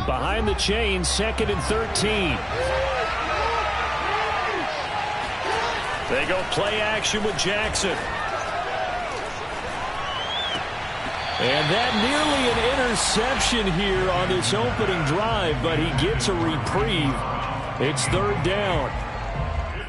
Behind the chain, 2nd and 13. They go play action with Jackson. And that nearly an interception here on this opening drive, but he gets a reprieve. It's 3rd down.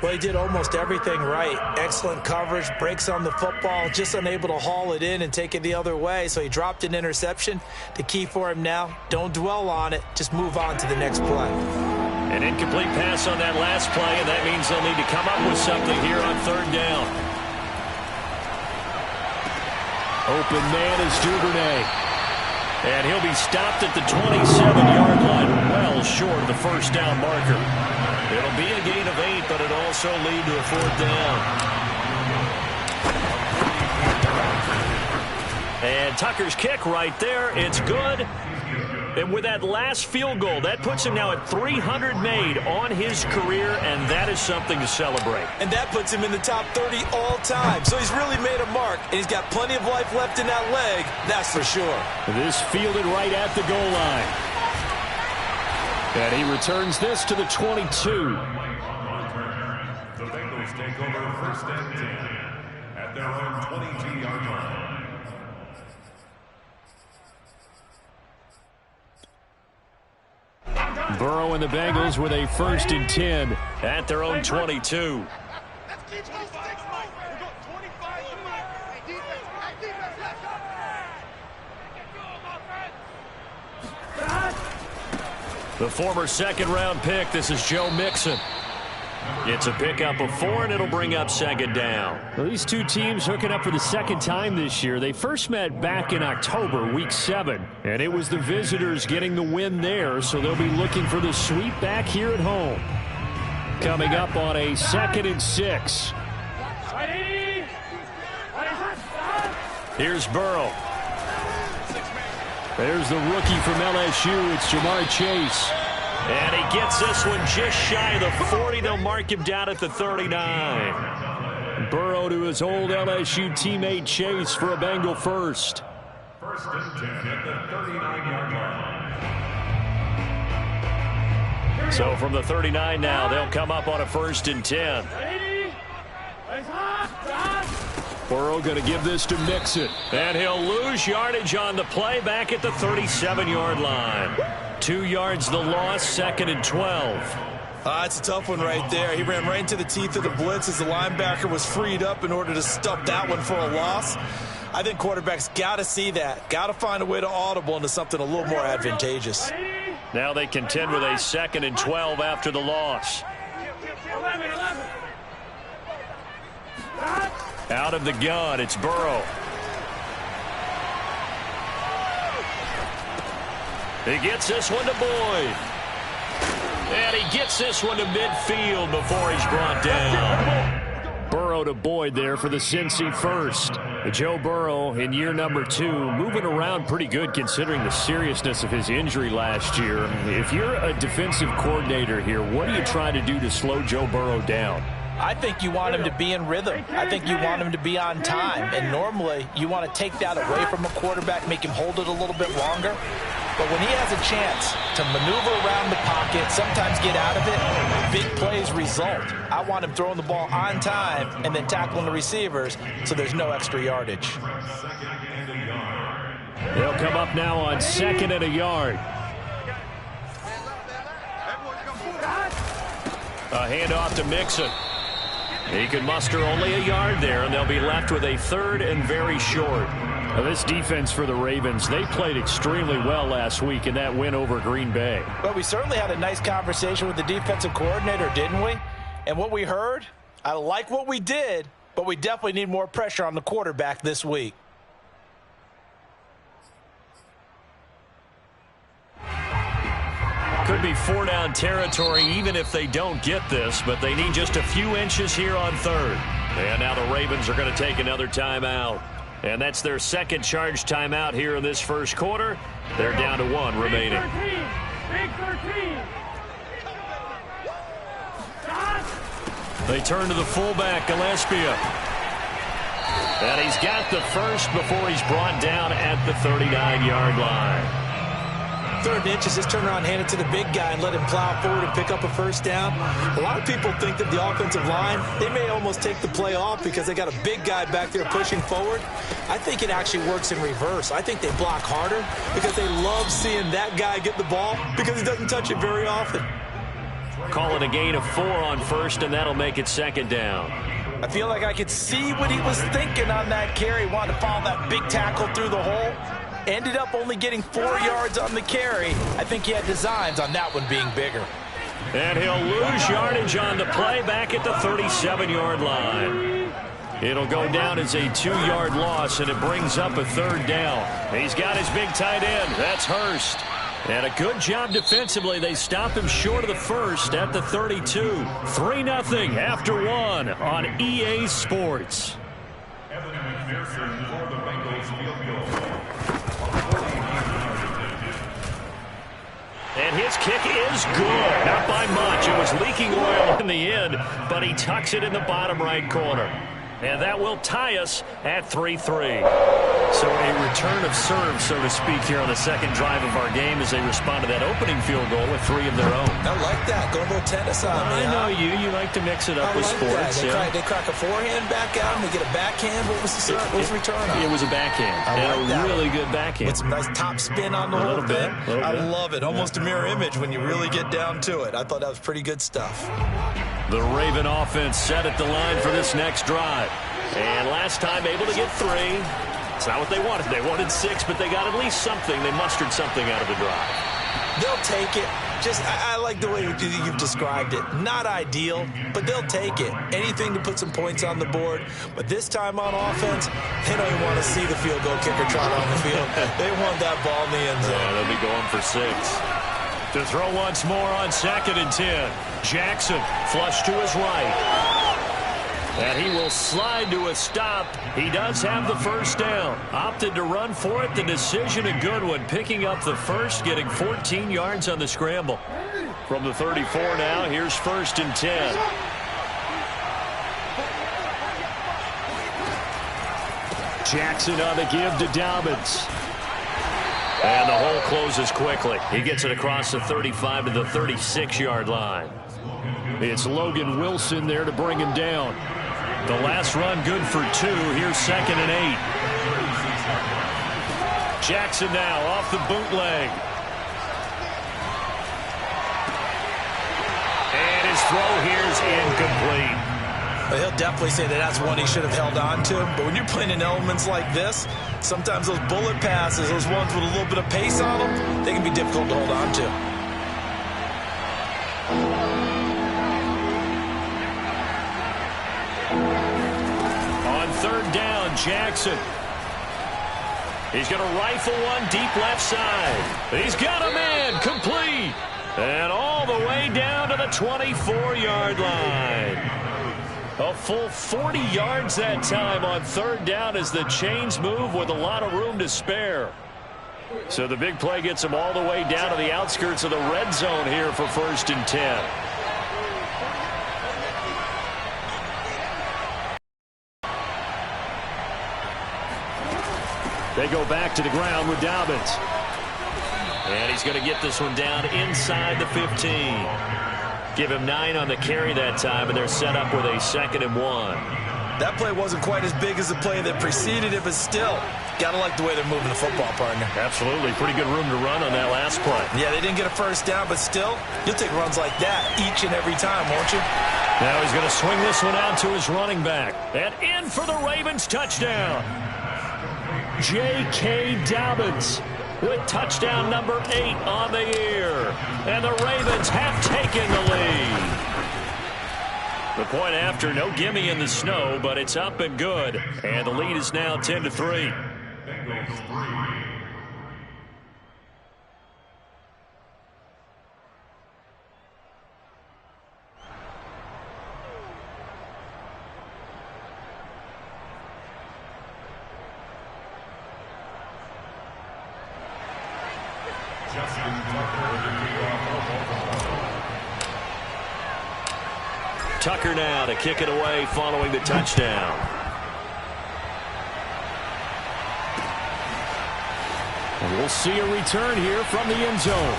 Well, he did almost everything right. Excellent coverage, breaks on the football, just unable to haul it in and take it the other way. So he dropped an interception. The key for him now, don't dwell on it. Just move on to the next play. An incomplete pass on that last play, and that means they'll need to come up with something here on 3rd down. Open man is Duvernay. And he'll be stopped at the 27-yard line, well short of the 1st down marker. It'll be a gain of 8, but it'll also lead to a 4th down. And Tucker's kick right there. It's good. And with that last field goal, that puts him now at 300 made on his career, and that is something to celebrate. And that puts him in the top 30 all time. So he's really made a mark, and he's got plenty of life left in that leg, that's for sure. This fielded right at the goal line. And he returns this to the 22. The Bengals take over 1st and 10 at their own 22-yard line. Burrow and the Bengals with a 1st and 10 at their own 22. The former 2nd-round pick, this is Joe Mixon. It's a pickup of 4, and it'll bring up 2nd down. Well, these two teams hooking up for the 2nd time this year. They first met back in October, week 7, and it was the visitors getting the win there, so they'll be looking for the sweep back here at home. Coming up on a 2nd and 6. Here's Burrow. There's the rookie from LSU. It's Jamar Chase. And he gets this one just shy of the 40. They'll mark him down at the 39. Burrow to his old LSU teammate Chase for a Bengal first. 1st and 10 at the 39-yard line. So from the 39 now, they'll come up on a 1st and 10. Burrow going to give this to Mixon. And he'll lose yardage on the play back at the 37-yard line. 2 yards the loss, 2nd and 12. It's a tough one right there. He ran right into the teeth of the blitz as the linebacker was freed up in order to stop that one for a loss. I think quarterbacks got to see that. Got to find a way to audible into something a little more advantageous. Now they contend with a 2nd and 12 after the loss. Out of the gun, it's Burrow. He gets this one to Boyd. And he gets this one to midfield before he's brought down. Burrow to Boyd there for the Cincy first. Joe Burrow in year number 2, moving around pretty good considering the seriousness of his injury last year. If you're a defensive coordinator here, what are you trying to do to slow Joe Burrow down? I think you want him to be in rhythm. I think you want him to be on time. And normally, you want to take that away from a quarterback, make him hold it a little bit longer. But when he has a chance to maneuver around the pocket, sometimes get out of it, big plays result. I want him throwing the ball on time and then tackling the receivers so there's no extra yardage. They'll come up now on 2nd and a yard. A handoff to Mixon. He can muster only a yard there, and they'll be left with a 3rd and very short. Now, this defense for the Ravens, they played extremely well last week in that win over Green Bay. Well, we certainly had a nice conversation with the defensive coordinator, didn't we? And what we heard, I like what we did, but we definitely need more pressure on the quarterback this week. Could be 4-down territory even if they don't get this, but they need just a few inches here on 3rd. And now the Ravens are going to take another timeout. And that's their 2nd charge timeout here in this first quarter. They're down to 1 remaining. Big 13. They turn to the fullback, Gillespie. And he's got the first before he's brought down at the 39-yard line. 3rd and inches, just turn around and hand it to the big guy and let him plow forward and pick up a first down. A lot of people think that the offensive line, they may almost take the play off because they got a big guy back there pushing forward. I think it actually works in reverse. I think they block harder because they love seeing that guy get the ball because he doesn't touch it very often. Call it a gain of 4 on first, and that'll make it 2nd down. I feel like I could see what he was thinking on that carry. Wanted to follow that big tackle through the hole. Ended up only getting 4 yards on the carry. I think he had designs on that one being bigger. And he'll lose yardage on the play back at the 37-yard line. It'll go down as a 2-yard loss, and it brings up a 3rd down. He's got his big tight end. That's Hurst. And a good job defensively. They stop him short of the first at the 32. 3-0 after 1 on EA Sports. Evan McPherson for the Bengals field goal. And his kick is good. Not by much. It was leaking oil in the end, but he tucks it in the bottom right corner. And that will tie us at 3-3. So a return of serve, so to speak, here on the 2nd drive of our game as they respond to that opening field goal with 3 of their own. I like that. Go a little tennis on me. I know you. You like to mix it up with sports. They crack a forehand back out and they get a backhand. What was the return on? It was a backhand. And a really good backhand. With some nice top spin on the whole thing. I love it. Almost a mirror image when you really get down to it. I thought that was pretty good stuff. The Raven offense set at the line for this next drive. And last time able to get 3. It's not what they wanted. They wanted 6, but they got at least something. They mustered something out of the drive. They'll take it. I like the way you've described it. Not ideal, but they'll take it. Anything to put some points on the board. But this time on offense, they don't even want to see the field goal kicker trot on the field. They want that ball in the end zone. Yeah, they'll be going for 6. To throw once more on 2nd and 10. Jackson flush to his right. And he will slide to a stop. He does have the first down. Opted to run for it. The decision a good one. Picking up the first, getting 14 yards on the scramble. From the 34 now, here's 1st and 10. Jackson on the give to Dobbins. And the hole closes quickly. He gets it across the 35 to the 36-yard line. It's Logan Wilson there to bring him down. The last run good for 2. Here's 2nd and 8. Jackson now off the bootleg. And his throw here is incomplete. Well, he'll definitely say that that's one he should have held on to. But when you're playing in elements like this, sometimes those bullet passes, those ones with a little bit of pace on them, they can be difficult to hold on to. On 3rd down, Jackson. He's going to rifle one deep left side. He's got a man, complete. And all the way down to the 24-yard line. A full 40 yards that time on 3rd down as the chains move with a lot of room to spare. So the big play gets them all the way down to the outskirts of the red zone here for 1st and 10. They go back to the ground with Dobbins. And he's going to get this one down inside the 15. Give him 9 on the carry that time, and they're set up with a 2nd and 1. That play wasn't quite as big as the play that preceded it, but still, got to like the way they're moving the football, partner. Absolutely. Pretty good room to run on that last play. Yeah, they didn't get a first down, but still, you'll take runs like that each and every time, won't you? Now he's going to swing this one out to his running back. And in for the Ravens touchdown. J.K. Dobbins with touchdown number 8 on the year. And the Ravens have taken the lead. The point after, no gimme in the snow, but it's up and good. And the lead is now 10-3. Tucker now to kick it away following the touchdown. And we'll see a return here from the end zone.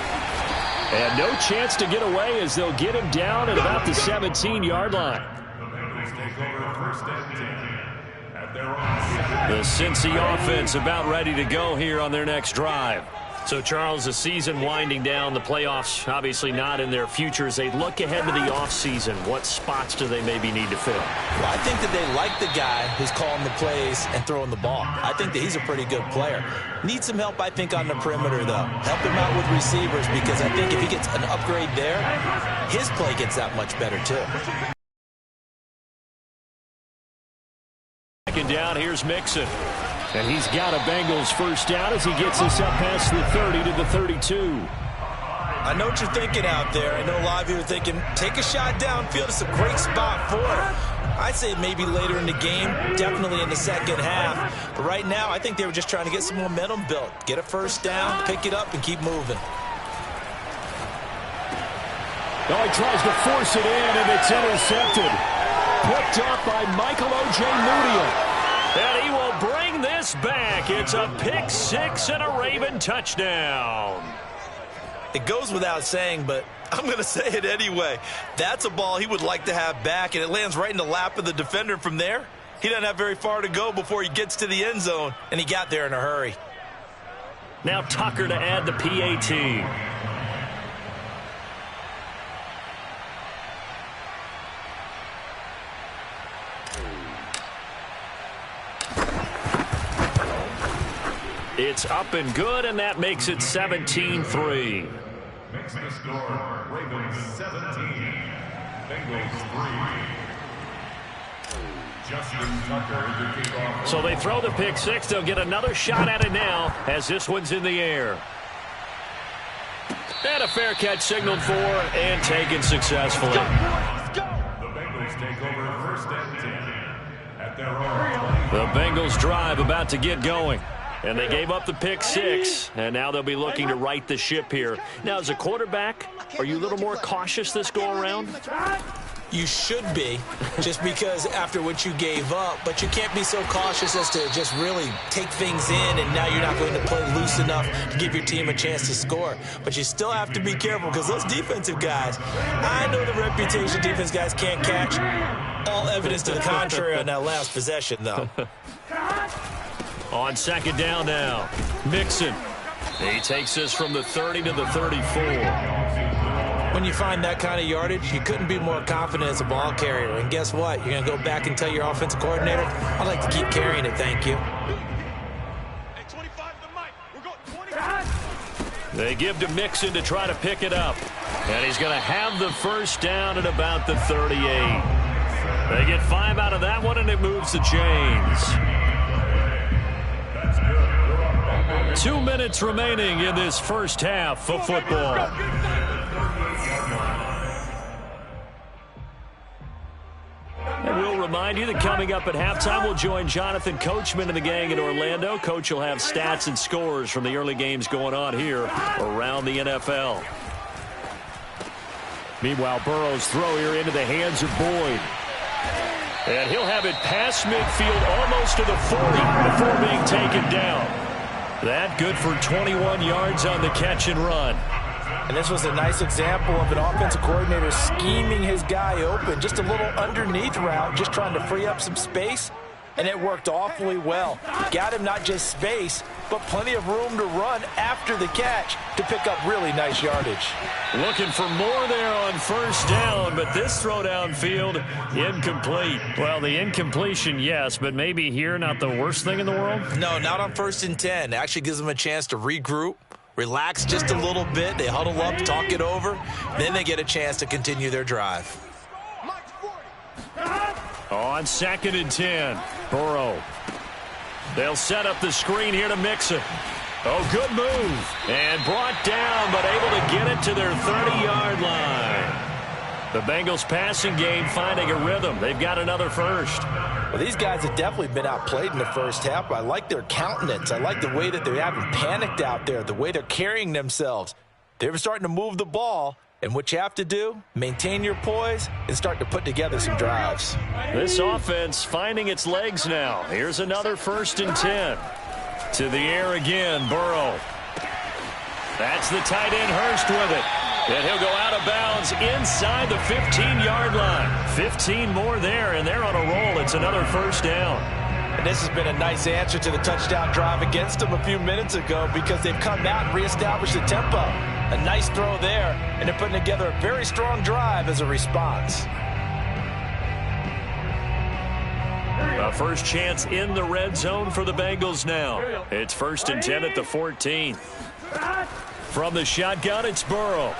And no chance to get away as they'll get him down at about the 17-yard line. The Cincy offense about ready to go here on their next drive. So, Charles, the season winding down, the playoffs obviously not in their future. As they look ahead to the offseason, what spots do they maybe need to fill? Well, I think that they like the guy who's calling the plays and throwing the ball. I think that he's a pretty good player. Needs some help, I think, on the perimeter, though. Help him out with receivers, because I think if he gets an upgrade there, his play gets that much better, too. Second down, here's Mixon. And he's got a Bengals first down as he gets us up past the 30 to the 32. I know what you're thinking out there. I know a lot of you are thinking, take a shot downfield. It's a great spot for it. I'd say maybe later in the game, definitely in the second half. But right now, I think they were just trying to get some momentum built. Get a first down, pick it up, and keep moving. Oh, he tries to force it in, and it's intercepted. Picked up by Michael O.J. Mudia. And he will bring this back. It's a pick six and a Raven touchdown. It goes without saying, but I'm going to say it anyway. That's a ball he would like to have back, and it lands right in the lap of the defender from there. He doesn't have very far to go before he gets to the end zone, and he got there in a hurry. Now Tucker to add the PAT. It's up and good, and that makes it 17-3. Makes the score Ravens 17, Bengals 3. Justin Tucker in the kickoff. So they throw the pick six. They'll get another shot at it now as this one's in the air. And a fair catch signaled for and taken successfully. The Bengals take over first and 10 at their own 20. The Bengals drive about to get going. And they gave up the pick six, and now they'll be looking to right the ship here. Now, as a quarterback, are you a little more cautious this go-around? You should be, just because after what you gave up, but you can't be so cautious as to just really take things in, and now you're not going to play loose enough to give your team a chance to score. But you still have to be careful, because those defensive guys, I know the reputation defense guys can't catch. All evidence to the contrary on that last possession, though. On second down now, Mixon. He takes this from the 30 to the 34. When you find that kind of yardage, you couldn't be more confident as a ball carrier. And guess what? You're going to go back and tell your offensive coordinator, I'd like to keep carrying it, thank you. They give to Mixon to try to pick it up. And he's going to have the first down at about the 38. They get 5 out of that one, and it moves the chains. 2 minutes remaining in this first half of football. And we'll remind you that coming up at halftime, we'll join Jonathan Coachman and the gang in Orlando. Coach will have stats and scores from the early games going on here around the NFL. Meanwhile, Burrow's throw here into the hands of Boyd. And he'll have it past midfield almost to the 40 before being taken down. That good for 21 yards on the catch and run. And this was a nice example of an offensive coordinator scheming his guy open. Just a little underneath route, just trying to free up some space. And it worked awfully well. Got him not just space, but plenty of room to run after the catch to pick up really nice yardage. Looking for more there on first down, but this throw downfield, incomplete. Well, the incompletion, yes, but maybe here not the worst thing in the world? No, not on 1st and 10. It actually gives them a chance to regroup, relax just a little bit. They huddle up, talk it over. Then they get a chance to continue their drive. On 2nd and 10, Burrow. They'll set up the screen here to Mixon. Oh, good move. And brought down, but able to get it to their 30-yard line. The Bengals passing game finding a rhythm. They've got another first. Well, these guys have definitely been outplayed in the first half. I like their countenance. I like the way that they haven't panicked out there, the way they're carrying themselves. They're starting to move the ball. And what you have to do, maintain your poise and start to put together some drives. This offense finding its legs now. Here's another 1st and 10. To the air again, Burrow. That's the tight end Hurst with it. And he'll go out of bounds inside the 15-yard line. 15 more there, and they're on a roll. It's another first down. And this has been a nice answer to the touchdown drive against them a few minutes ago because they've come out and reestablished the tempo. A nice throw there, and they're putting together a very strong drive as a response. A first chance in the red zone for the Bengals now. It's 1st and 10 at the 14. From the shotgun, it's Burrow.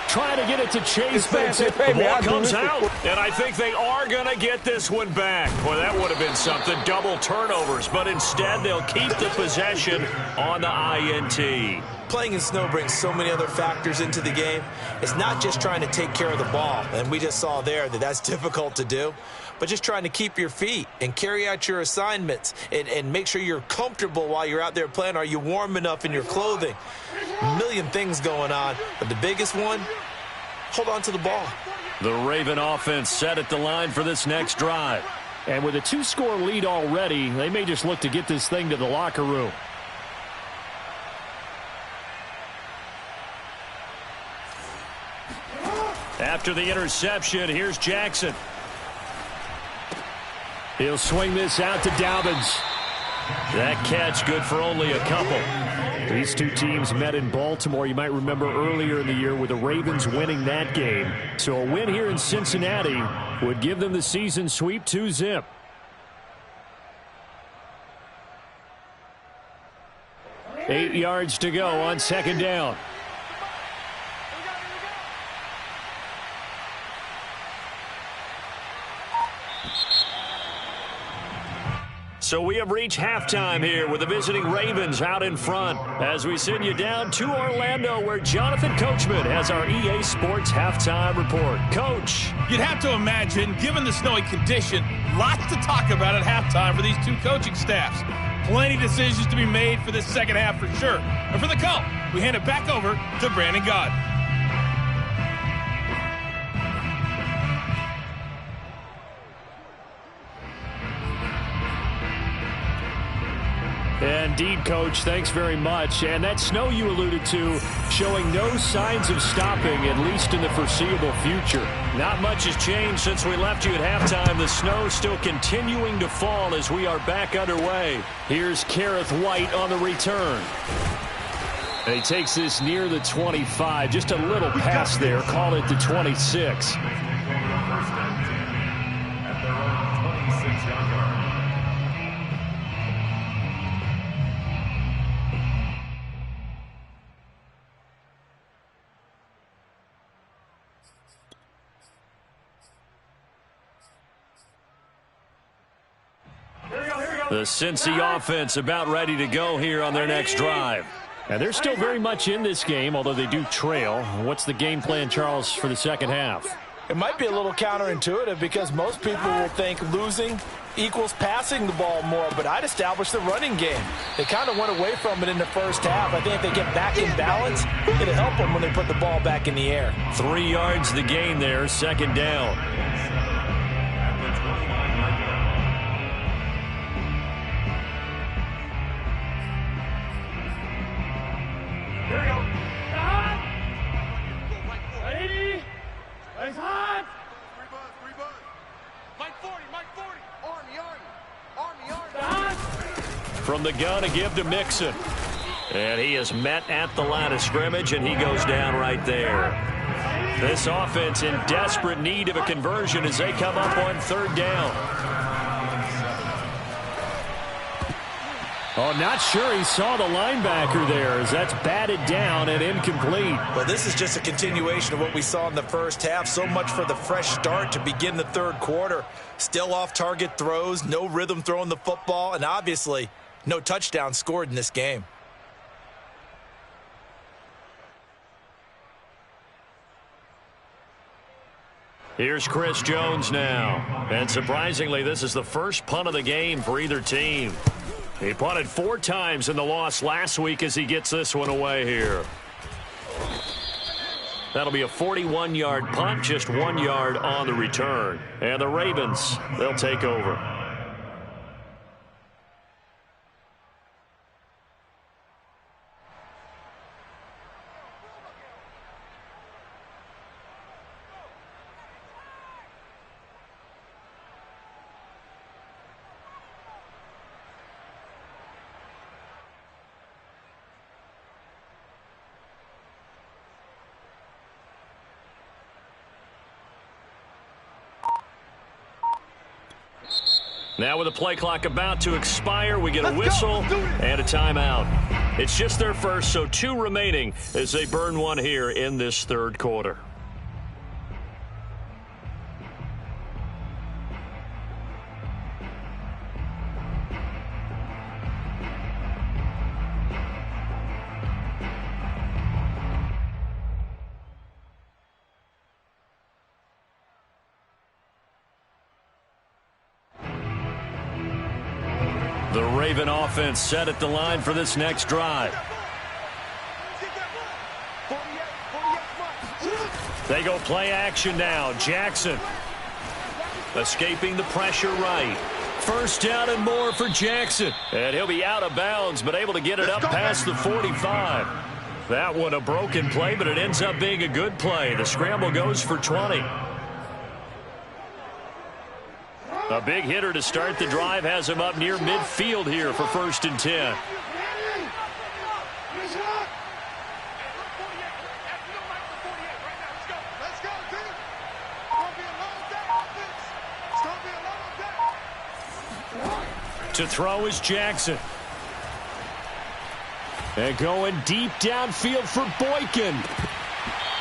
Trying to get it to Chase, but the ball comes out. And I think they are going to get this one back. Boy, that would have been something. Double turnovers, but instead they'll keep the possession on the INT. Playing in snow brings so many other factors into the game. It's not just trying to take care of the ball, and we just saw there that that's difficult to do, but just trying to keep your feet and carry out your assignments and make sure you're comfortable while you're out there playing. Are you warm enough in your clothing? A million things going on, but the biggest one, hold on to the ball. The Raven offense set at the line for this next drive. And with a 2-score lead already, they may just look to get this thing to the locker room. After the interception, here's Jackson. He'll swing this out to Dobbins. That catch good for only a couple. These two teams met in Baltimore. You might remember earlier in the year with the Ravens winning that game. So a win here in Cincinnati would give them the season sweep 2-zip. Eight yards to go on 2nd down. So we have reached halftime here with the visiting Ravens out in front as we send you down to Orlando where Jonathan Coachman has our EA Sports halftime report. Coach. You'd have to imagine, given the snowy condition, lots to talk about at halftime for these two coaching staffs. Plenty of decisions to be made for this second half for sure. And for the call, we hand it back over to Brandon Gaud. Indeed, Coach. Thanks very much. And that snow you alluded to showing no signs of stopping, at least in the foreseeable future. Not much has changed since we left you at halftime. The snow still continuing to fall as we are back underway. Here's Kareth White on the return. And he takes this near the 25. Just a little pass there. Call it the 26. The Cincy offense about ready to go here on their next drive. And they're still very much in this game, although they do trail. What's the game plan, Charles, for the second half? It might be a little counterintuitive because most people will think losing equals passing the ball more, but I'd establish the running game. They kind of went away from it in the first half. I think if they get back in balance, it'll help them when they put the ball back in the air. 3 yards the gain there, 2nd down. Here we go. Hot. Ready. It's hot. Mike 40, Mike 40. Army. Hot. From the gun, a give to Mixon. And he is met at the line of scrimmage, and he goes down right there. This offense in desperate need of a conversion as they come up on 3rd down. Oh, not sure he saw the linebacker there as that's batted down and incomplete. Well, this is just a continuation of what we saw in the first half. So much for the fresh start to begin the 3rd quarter. Still off-target throws, no rhythm throwing the football, and obviously no touchdown scored in this game. Here's Chris Jones now. And surprisingly, this is the first punt of the game for either team. He punted 4 times in the loss last week as he gets this one away here. That'll be a 41-yard punt, just 1 yard on the return. And the Ravens, they'll take over. Now with the play clock about to expire, we get a whistle and a timeout. It's just their first, so 2 remaining as they burn one here in this third quarter. The Raven offense set at the line for this next drive. They go play action now. Jackson escaping the pressure right. First down and more for Jackson. And he'll be out of bounds, but able to get it up past the 45. That one a broken play, but it ends up being a good play. The scramble goes for 20. A big hitter to start the drive has him up near midfield here for 1st and 10. To throw is Jackson. And going deep downfield for Boykin.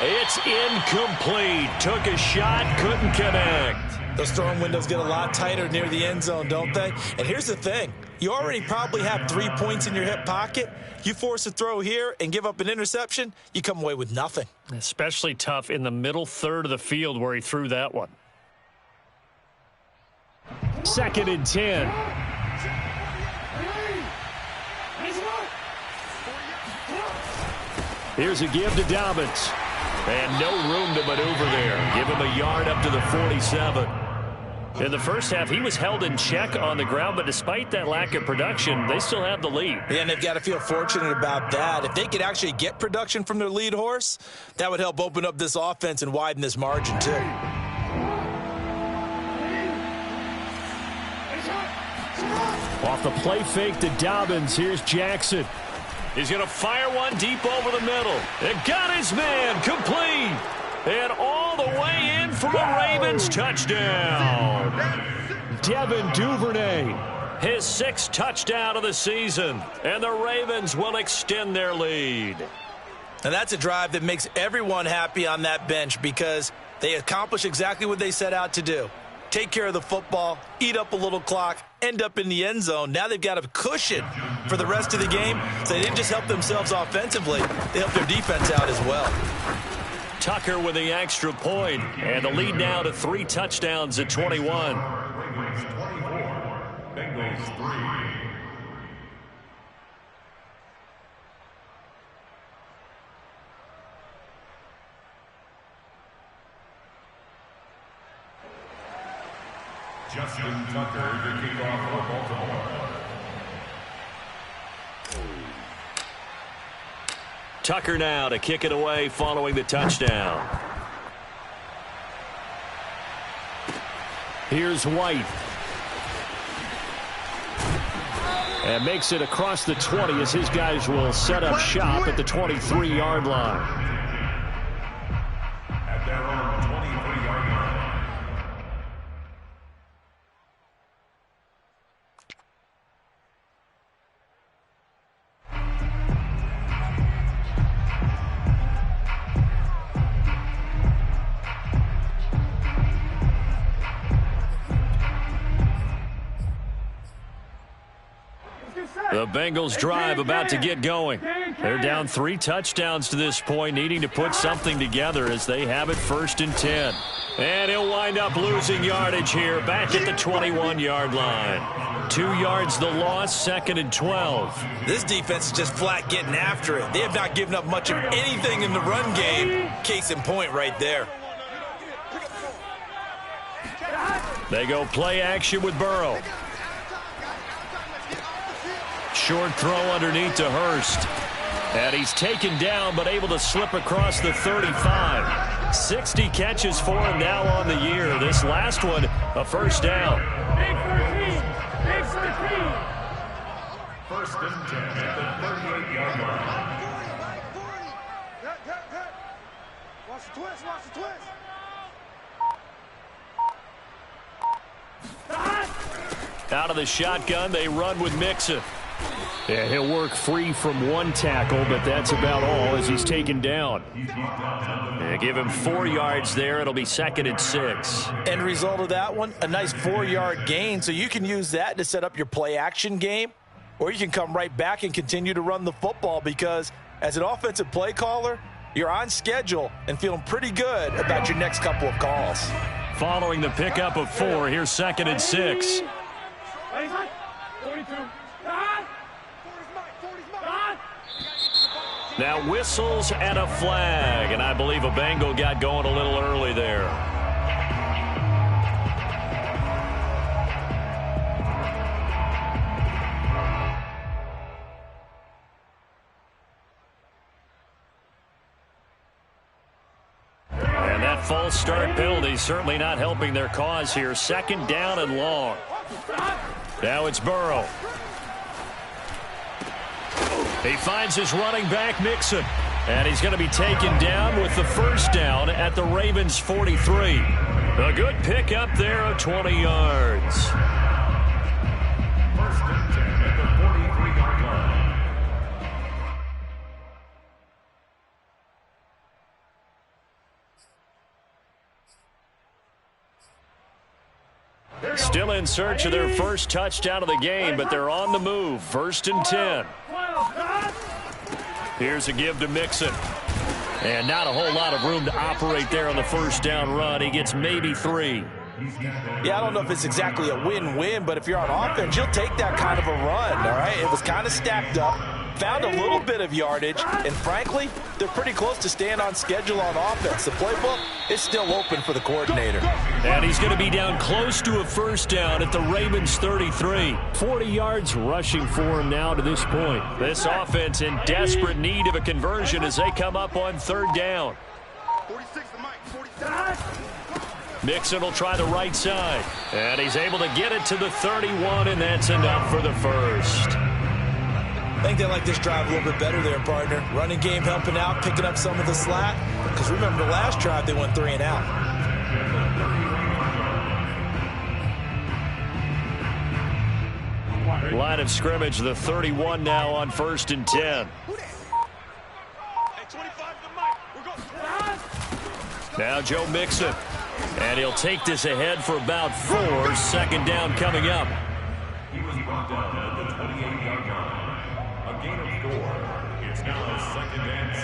It's incomplete. Took a shot, couldn't connect. Those throwing windows get a lot tighter near the end zone, don't they? And here's the thing. You already probably have 3 points in your hip pocket. You force a throw here and give up an interception, you come away with nothing. Especially tough in the middle third of the field where he threw that one. 2nd and 10. Here's a give to Dobbins. And no room to maneuver there. Give him a yard up to the 47. In the first half, he was held in check on the ground, but despite that lack of production, they still have the lead. Yeah, and they've got to feel fortunate about that. If they could actually get production from their lead horse, that would help open up this offense and widen this margin, too. Off the play fake to Dobbins, here's Jackson. He's going to fire one deep over the middle. It got his man complete. And all the way in for a Ravens touchdown. Devin Duvernay, his 6th touchdown of the season. And the Ravens will extend their lead. And that's a drive that makes everyone happy on that bench because they accomplish exactly what they set out to do. Take care of the football, eat up a little clock, end up in the end zone. Now they've got a cushion for the rest of the game. So they didn't just help themselves offensively, they helped their defense out as well. Tucker with the extra point, and the lead now to 3 touchdowns at 21. Ravens 24, Bengals 3. Justin Tucker to kick off for Baltimore. Tucker now to kick it away following the touchdown. Here's White. And makes it across the 20 as his guys will set up shop at the 23-yard line. At their own 23-yard line. The Bengals drive about to get going. They're down 3 touchdowns to this point, needing to put something together as they have it 1st and 10. And he'll wind up losing yardage here back at the 21-yard line. 2 yards the loss, 2nd and 12. This defense is just flat getting after it. They have not given up much of anything in the run game. Case in point right there. They go play action with Burrow. Short throw underneath to Hurst. And he's taken down but able to slip across the 35. 60 catches for him now on the year. This last one, a first down. Big 13. Big 13. 1st and 10 at the 38-yard line. Watch the twist, watch the twist. Out of the shotgun, they run with Mixon. Yeah, he'll work free from one tackle, but that's about all as he's taken down. Yeah, give him 4 yards there. It'll be 2nd and 6. End result of that one, a nice 4-yard gain. So you can use that to set up your play-action game, or you can come right back and continue to run the football because as an offensive play caller, you're on schedule and feeling pretty good about your next couple of calls. Following the pickup of 4, here's 2nd and 6. 42. Now whistles and a flag, and I believe a Bengal got going a little early there. And that false start penalty certainly not helping their cause here. 2nd down and long. Now it's Burrow. He finds his running back, Mixon. And he's going to be taken down with the first down at the Ravens' 43. A good pickup there of 20 yards. First and 10 at the 43-yard line. Still in search of their first touchdown of the game, but they're on the move. 1st and 10. Here's a give to Mixon. And not a whole lot of room to operate there on the first down run. He gets maybe 3. Yeah, I don't know if it's exactly a win-win, but if you're on offense, you'll take that kind of a run, all right? It was kind of stacked up, found a little bit of yardage, and frankly, they're pretty close to staying on schedule on offense. The playbook is still open for the coordinator. And he's going to be down close to a first down at the Ravens' 33. 40 yards rushing for him now to this point. This offense in desperate need of a conversion as they come up on 3rd down. 46 to Mike, 47. Mixon will try the right side. And he's able to get it to the 31, and that's enough for the first. I think they like this drive a little bit better there, partner. Running game helping out, picking up some of the slack. Because remember the last drive, they went 3 and out. Line of scrimmage, the 31 now on 1st and 10. Now Joe Mixon. And he'll take this ahead for about 4. 2nd down coming up. He was brought down at the 28-yard line. A gain of 4. It's now 2nd and 6.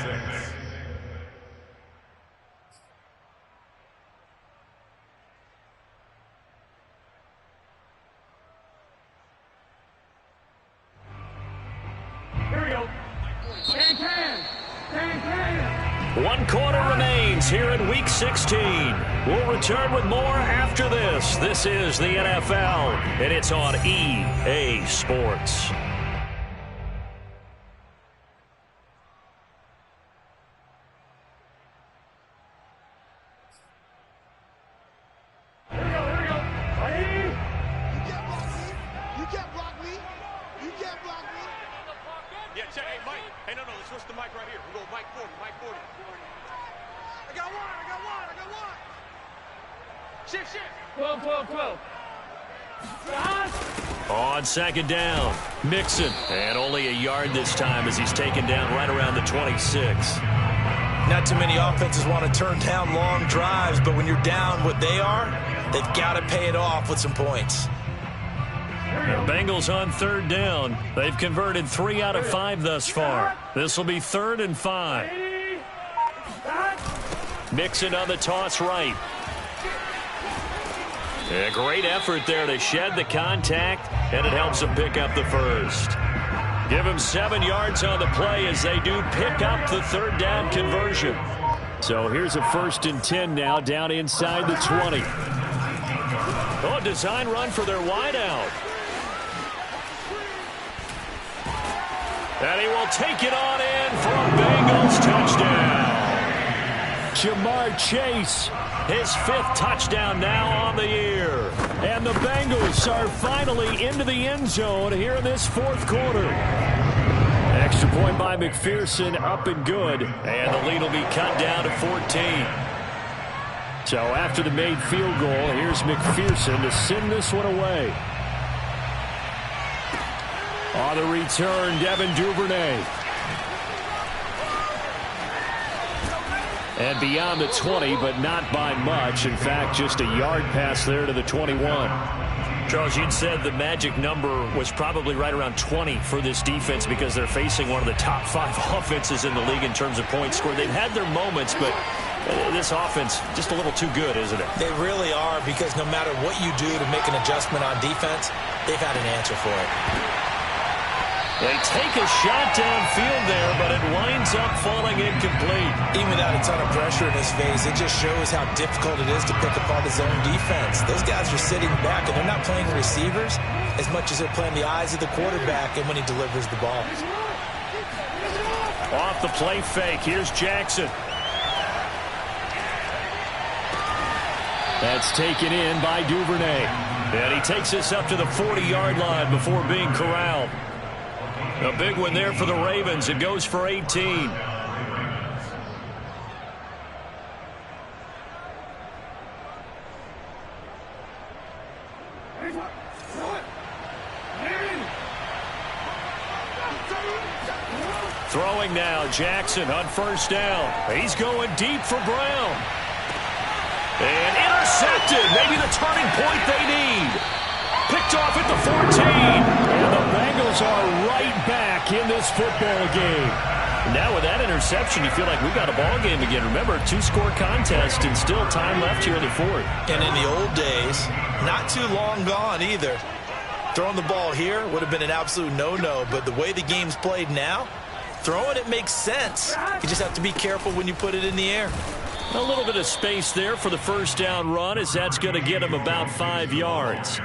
Here we go. Can. 1 quarter remains here in Week 16. We'll return with more after this. This is the NFL, and it's on EA Sports. Here we go. Ready? You can't block me. You can't block me. Yeah, check. Hey, Mike. Hey, no, let's switch the mic right here. We go Mike 40, Mike 40. I got one. 12. On 2nd down, Mixon. And only a yard this time as he's taken down right around the 26. Not too many offenses want to turn down long drives, but when you're down what they are, they've got to pay it off with some points. The Bengals on 3rd down. They've converted 3 out of 5 thus far. This will be 3rd and 5. Mixon on the toss right. A great effort there to shed the contact, and it helps him pick up the first. Give him 7 yards on the play as they do pick up the 3rd down conversion. So here's a 1st and 10 now down inside the 20. Oh, design run for their wideout. And he will take it on in for a Bengals touchdown. Jamar Chase, his 5th touchdown now on the year. And the Bengals are finally into the end zone here in this 4th quarter. Extra point by McPherson, up and good. And the lead will be cut down to 14. So after the made field goal, here's McPherson to send this one away. On the return, Devin Duvernay. And beyond the 20, but not by much. In fact, just a yard pass there to the 21. Charles, you'd said the magic number was probably right around 20 for this defense because they're facing one of the top 5 offenses in the league in terms of points scored. They've had their moments, but this offense just a little too good, isn't it? They really are, because no matter what you do to make an adjustment on defense, they've had an answer for it. They take a shot downfield there, but it winds up falling incomplete. Even without a ton of pressure in his face, it just shows how difficult it is to pick apart his own defense. Those guys are sitting back, and they're not playing receivers as much as they're playing the eyes of the quarterback and when he delivers the ball. Off the play fake, here's Jackson. That's taken in by Duvernay. And he takes us up to the 40-yard line before being corralled. A big one there for the Ravens. It goes for 18. Throwing now, Jackson on first down. He's going deep for Brown. And intercepted. Maybe the turning point they need. Picked off at the 14. And the Bengals are right back in this football game. Now with that interception, you feel like we've got a ball game again. Remember, 2-score contest and still time left here in the fourth. And in the old days, not too long gone either, throwing the ball here would have been an absolute no-no. But the way the game's played now, throwing it makes sense. You just have to be careful when you put it in the air. A little bit of space there for the first down run, as that's going to get him about 5 yards.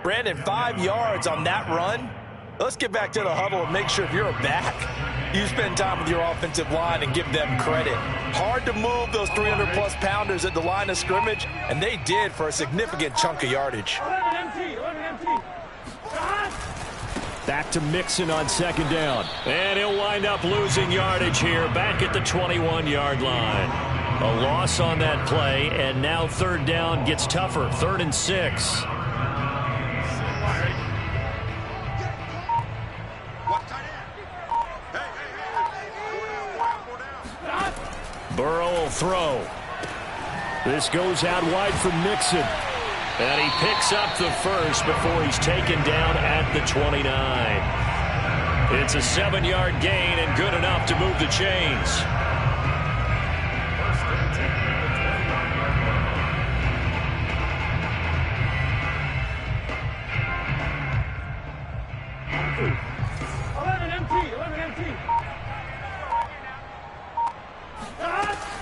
Brandon, 5 yards on that run. Let's get back to the huddle and make sure if you're a back, you spend time with your offensive line and give them credit. Hard to move those 300-plus pounders at the line of scrimmage, and they did for a significant chunk of yardage. 11 empty. Back to Mixon on second down. And he'll wind up losing yardage here, back at the 21-yard line. A loss on that play, and now third down gets tougher. 3rd and 6. Burrow will throw. This goes out wide for Mixon. And he picks up the first before he's taken down at the 29. It's a 7-yard gain and good enough to move the chains.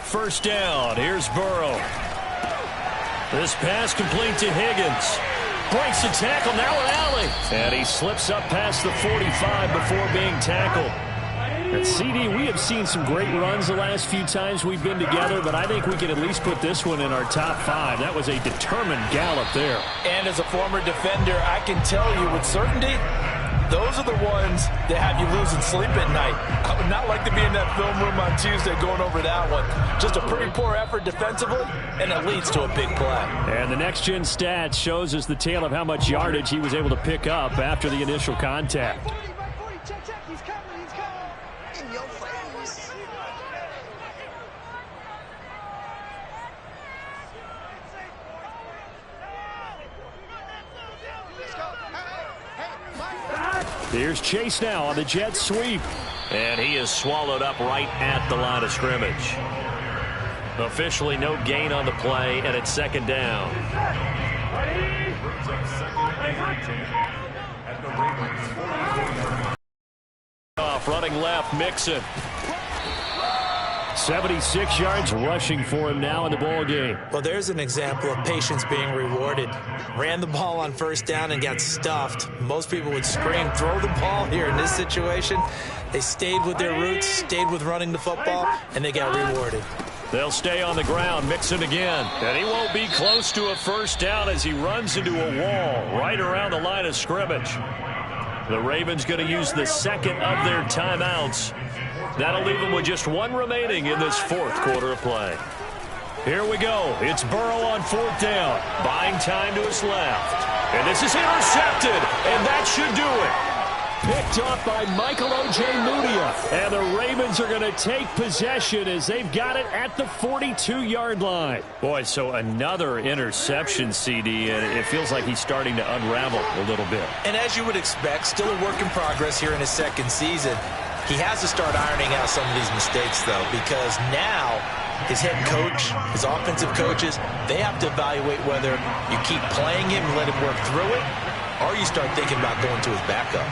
First down. Here's Burrow. This pass complete to Higgins. Breaks the tackle. Now an alley. And he slips up past the 45 before being tackled. And CD, we have seen some great runs the last few times we've been together, but I think we can at least put this one in our top 5. That was a determined gallop there. And as a former defender, I can tell you with certainty, those are the ones that have you losing sleep at night. I would not like to be in that film room on Tuesday going over that one. Just a pretty poor effort defensively, and it leads to a big play. And the next-gen stats shows us the tale of how much yardage he was able to pick up after the initial contact. He's coming. In your face. Here's Chase now on the jet sweep. And he is swallowed up right at the line of scrimmage. Officially no gain on the play, and it's second down. Off running left, Mixon. 76 yards rushing for him now in the ball game. Well, there's an example of patience being rewarded. Ran the ball on first down and got stuffed. Most people would scream, throw the ball here. In this situation, they stayed with their roots, stayed with running the football, and they got rewarded. They'll stay on the ground. Mixon again. And he won't be close to a first down as he runs into a wall right around the line of scrimmage. The Ravens going to use the second of their timeouts. That'll leave them with just one remaining in this fourth quarter of play. Here we go. It's Burrow on fourth down. Buying time to his left. And this is intercepted. And that should do it. picked off by Michael O.J. Mudia. And the Ravens are going to take possession as they've got it at the 42-yard line. Boy, so another interception, CD, and it feels like he's starting to unravel a little bit. And as you would expect, still a work in progress here in his second season. He has to start ironing out some of these mistakes, though, because now his head coach, his offensive coaches, they have to evaluate whether you keep playing him and let him work through it, or you start thinking about going to his backup.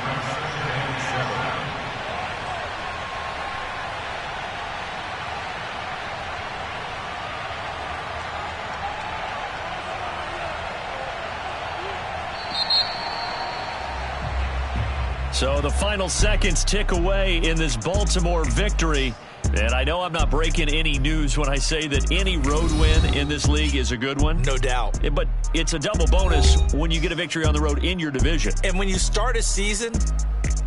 So the final seconds tick away in this Baltimore victory. And I know I'm not breaking any news when I say that any road win in this league is a good one. No doubt. But it's a double bonus when you get a victory on the road in your division. And when you start a season,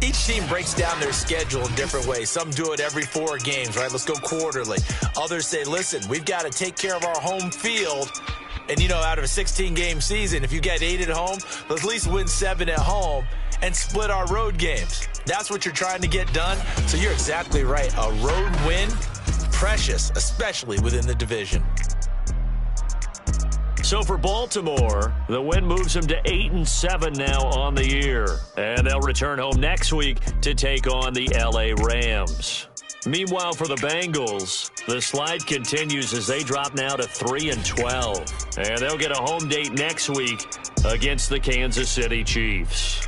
each team breaks down their schedule in different ways. Some do it every 4 games, right? Let's go quarterly. Others say, listen, we've got to take care of our home field. And, you know, out of a 16-game season, if you get 8 at home, let's at least win 7 at home and split our road games. That's what you're trying to get done. So you're exactly right. A road win, precious, especially within the division. So for Baltimore, the win moves them to 8-7 now on the year. And they'll return home next week to take on the LA Rams. Meanwhile, for the Bengals, the slide continues as they drop now to 3-12. And they'll get a home date next week against the Kansas City Chiefs.